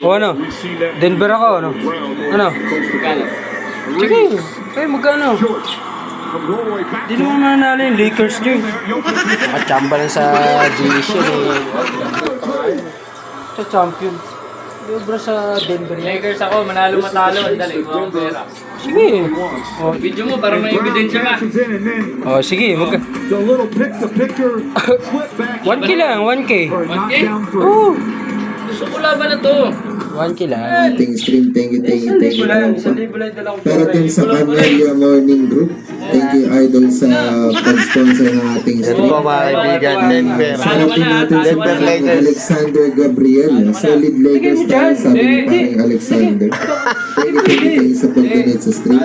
O ano? Denver ako, ano? Ano? Sige, kaya magkano? Di naman mananalo yung Lakers nyo. Nakachamba lang sa GS yun eh. Sa champion. Libra sa Denver yan. Lakers ako, manalo matalo, dali, mga pera. Sige. O, Video mo, para may ebidensya ka. o sige, magka... 1K lang, 1K. 1K? Oo, Gusto ko laban na to. 1K lang. Ating stream. Thank you. Isang libo lang dala ko. Para din sa Camellia Morning Group. Thank you, Idol, sa pag-sponsor ng ating Yan stream. po mga kaibigan, Denver. Shoutout din natin sa Denver Lakers. Alexander Gabriel. Solid Lakers tayo, sabi ni paring Alexander. Thank you sa pag-donate sa stream.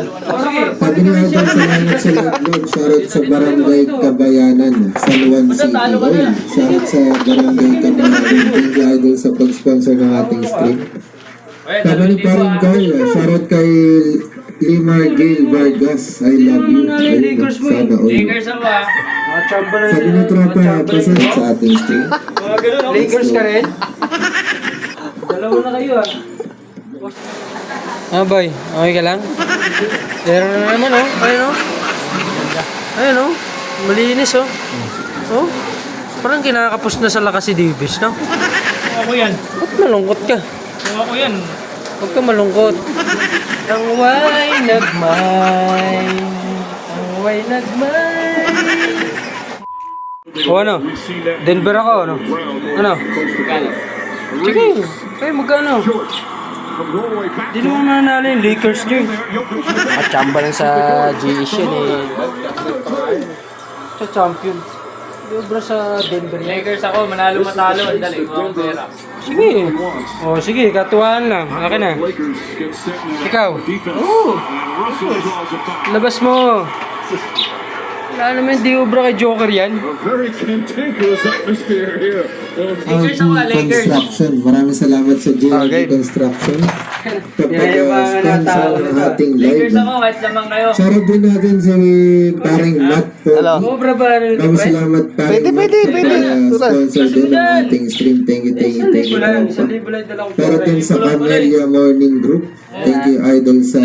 Sabi ni Idol, salamat sa loob. Shoutout sa Barangay Kabayanan, San Juan City. Oy, shoutout sa Barangay Kabayanan. Thank you, Idol, sa pag-sponsor ng ating stream. Sabi ni paring Carl, shoutout kay Limar Gale Vargas. I love you. Ayun, sana all. Lakers ako ah. Nakachamba lang Sabi ni Tropa, present sa ating stream. Lakers ka rin? Dalawa na kayo ah. Ah boy, okay ka lang? Meron na naman oh. Ayun oh. Ayun oh. Malinis oh. Oh. Parang kinakapos na sa lakas si Davis, no? Ako yan. Ba't malungkot ka? Ako yan. Huwag ka malungkot. Ang way nagmay. Ang way nagmay. O ano? Denver ako, ano? Ano? Sige, kaya magkano? Di naman mananalo yung Lakers nyo. Nakachamba lang sa GS yun eh. Sa champion. Libra sa Denver yan. Lakers ako, manalo matalo, dali, mga pera. Sige. O sige, katuwaan lang. Akin na. Ikaw. Oo. Labas mo. Wala naman, di ubra kay Joker yan. Lakers ako ah, Lakers. Construction. Maraming salamat sa JLG Construction. Sponsor ng ating live. Lakers ako, kahit lamang kayo. Shoutout din natin sa paring Matt po. Hello. Sobra ba? Maraming salamat paring Pwede. sponsor din ng ating stream. Thank you. Isang libo lang dala ko. Para din sa Camellia Morning Group. Thank you, Idol, sa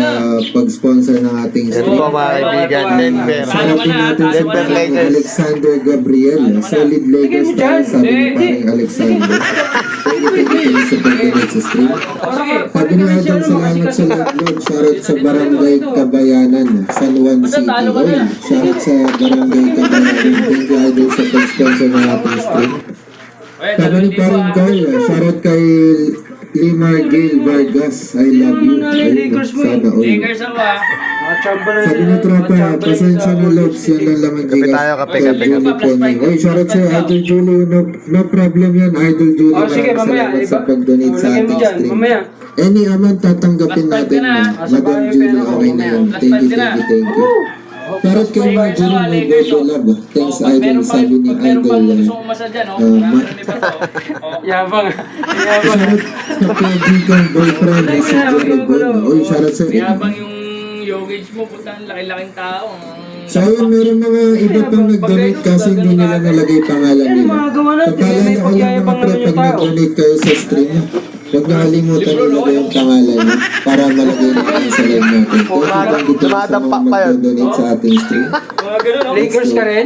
pag-sponsor ng ating Yan stream. po mga kaibigan, Denver. Shoutout din natin sa Denver paring Lakers. Alexander Gabriel. Solid Lakers tayo, sabi ni paring Alexander. Thank you sa pag-donate sa stream. Sabi ni Idol, salamat sa loob. Shoutout sa Barangay Kabayanan, San Juan City. Oy, shoutout sa Barangay Kabayanan. Thank you, Idol, sa pag-sponsor ng ating stream. Sabi ni paring Carl, shoutout kay Limar Gale Vargas. I love you. Ayun, sana all. Lakers ako ah. Nakachamba lang Sabi ni Tropa, pasensya ni Lobs, yan lang laman Kape tayo, kape. Julie Pony. Oy, shoutout sa Idol Julie. No problem yan, Idol Julie. Oh, sige, Maraming mamaya. salamat sa pag-donate sa Lagyan mo ating dyan, stream. mamaya. Any amount tatanggapin natin mo. Madam Julie, okay na yan. Thank you. Pero kay Madam Julie, may medyo love. Thanks, Idol, sabi ni Pag meron Idol. bang gusto kong masa dyan, oh. Marami ba to? Oh. Yabang. Shoutout sa kaibigan boyfriend na si Johnny Bon. Oy, shoutout sa Yabang yung yogage mo, puta, ang laki-laking tao. So yun, meron mga iba pang nag-donate kasi hindi nila nalagay pangalan nila. Mga gawa natin, Pagkala may na ko lang mga pagyayabang pre, naman yung pag tao. nag-donate kayo sa stream, huwag nakalimutan nilagay yung pangalan niyo para malagay na kayo sa live natin. Thank you sa Dumadampak mga pa yun. nag-donate sa ating stream. Mga ganun, oh. Lakers ka rin?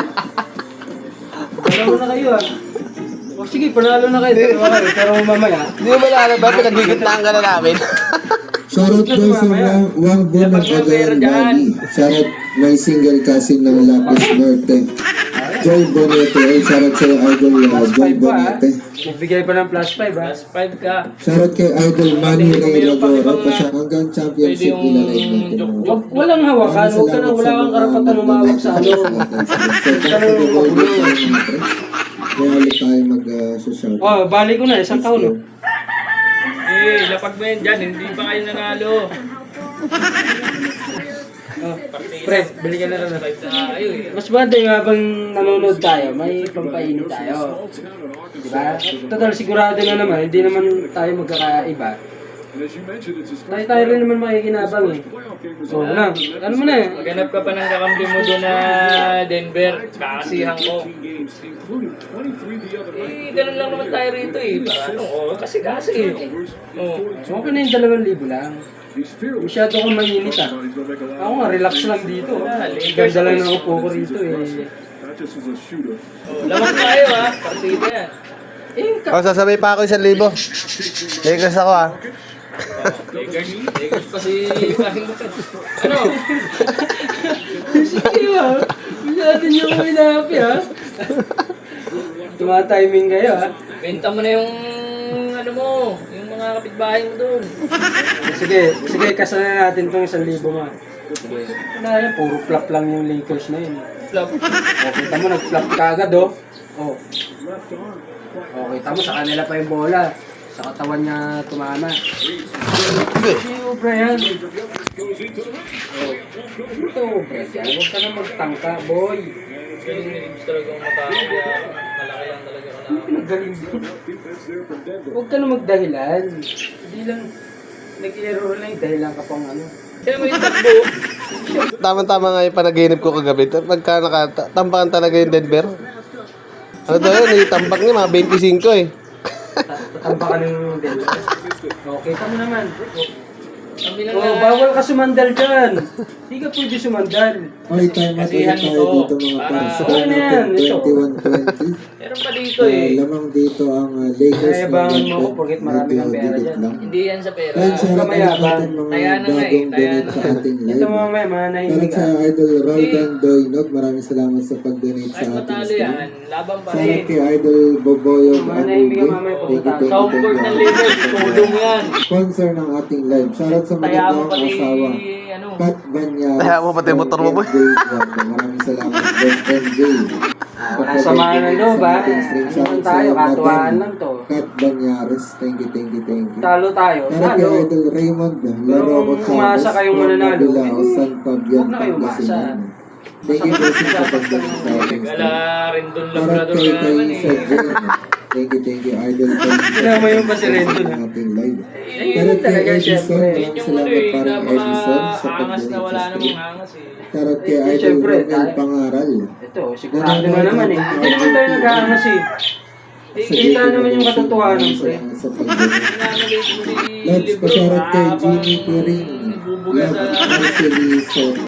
Dalawa na kayo ah. O sige, panalo na kayo. Pero mamaya. Hindi mo malala ba? Pinagigitnaan ka na namin. Shoutout ko sa Wang Bon ng Cagayan Valley. Shoutout may single cousin ng Lapis Norte. Joy Bonete. Ay, shoutout sa Idol Joy Bonete. Nagbigay pa ng plus 5 ah. Plus 5 ka. Shoutout kay Idol Manny Ray Lagoro. Kasi hanggang championship ilalay natin. Walang hawakan. Huwag ka nang wala kang karapatan umawak sa ano. Kaya ulit tayo mag-shout. Oh, bali ko na. Isang taon oh. Eh, lapag mo yan dyan, hindi pa kayo nanalo. Oh, pre, bili ka na rin. Tayo eh. Mas maganda yung habang nanonood tayo, may pampainit tayo. Diba? Total, sigurado na naman, hindi naman tayo magkakaiba. Tayo rin naman makikinabang eh. So, ano mo na eh. Maghanap ka pa ng kakampi mo doon na Denver. Kakasihan ko. Ganun lang naman tayo rito eh. Para ano, kasi. Okay na yung 2,000 lang. Masyado akong mainit ah. Ako nga, relax lang dito. Ganda lang ng upo ko rito eh. Lamang tayo ha. Partida yan. Sasabay pa ako 1,000. Lakers ako ah. Lakers pa si ano? Sige ah. Masyado niyo kami napi ah. Tuma-timing kayo ah. Benta mo na yung ano mo, yung mga kapitbahay mo doon. Sige, kasana natin itong 1,000 mo. Wala yan, puro flop lang yung Lakers na yun. Flop. O, kita mo, nag-flop ka agad oh. O, kita mo, sa kanila pa yung bola. Sa katawan niya tumama. Hindi obra yan. Ito obra yan. Huwag ka na magtangka, boy. Galing na Ibs talaga ang matalo. Malaki lang talaga ka na. Pinagaling mo. Huwag ka na magdahilan. Hindi lang, nag-error lang yung dahilan ka pang ano. Kaya may takbo. Tama-tama nga yung panaginip ko kagabi. Pagka nakatambakan talaga yung Denver. Ano daw yun, itambak niya mga 25 eh. Tatamba ka ng Denver. Okay, tama naman. Sabi lang Oh, bawal ka sumandal dyan. Hindi ka pwede sumandal. Okay, time out ulit tayo dito mga pars. Okay na yan, ito. 21-20. Meron pa dito eh. Lamang dito ang Lakers Nayabangan mo ako porket marami kang pera digit dyan. lang. Hindi yan sa pera. Kaya sa Huwag ka mayabang. natin mga Kaya na nga eh, bagong kaya donate na. sa ating Ito live. mamaya, mga Para nahimig sa ah. Idol Roldan Doynog, maraming salamat sa pag-donate sa Kahit ating matalo stream. yan, laban pa Shoutout rin. kay Idol Boboyog Mga nahimig ka mamaya Abuge. pupunta. Soundboard ng Lakers, tulong yan. Sponsor ng ating live. Shoutout sa Kaya mo magandang pati, asawa. ano, Pat Banyares. Kaya mo pati motor mo, boy. Maraming salamat, Boss MJ. Wala samahan ng loob ah. Ano man tayo, katuwaan lang to. Pat Banyares. Thank you. Talo tayo, Para kay talo. Idol Raymond, laro Pero ako kung umasa kayong mananalo, Bilao, San Fabian, huwag na kayo umasa. Pangasinan. Thank you bossing sa pag-donate sa ating Gala stream. rin doon Para labrador kay ka naman Sir eh. Jim. Thank you, Idol. Kinama yung pa si Rendon, Sa ating live. Yun Para kay talaga, Edison, syempre. maraming Yung ano salamat eh, parang Edison sa napaka-angas na pag-donate wala sa namang stream. angas eh. Para kay Eh, Idol syempre, Romel tayo. Pangaral. Ito, sigurado na naman eh. Hindi naman tayo nag-aangas eh. Kita naman yung katotohanan, pre. Sa pag-donate. Pinamagay ko si Let's Lebron. pasyarat kay Jimmy Habang Puring. nagbubuga Love sa Marcelli Soto.